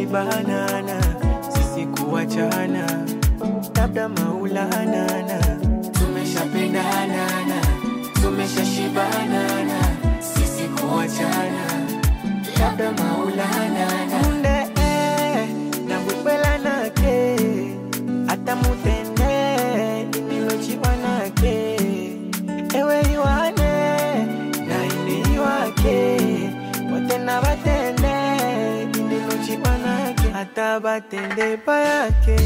shibana sisi kuachana labda maulana tumeshapendana tumeshashibana sisi kuachana labda maulana munde na bwela nake hata mutende nilochibana ke ewe iwane na ini wake wote na batende nilochibana ke hata batende pa yake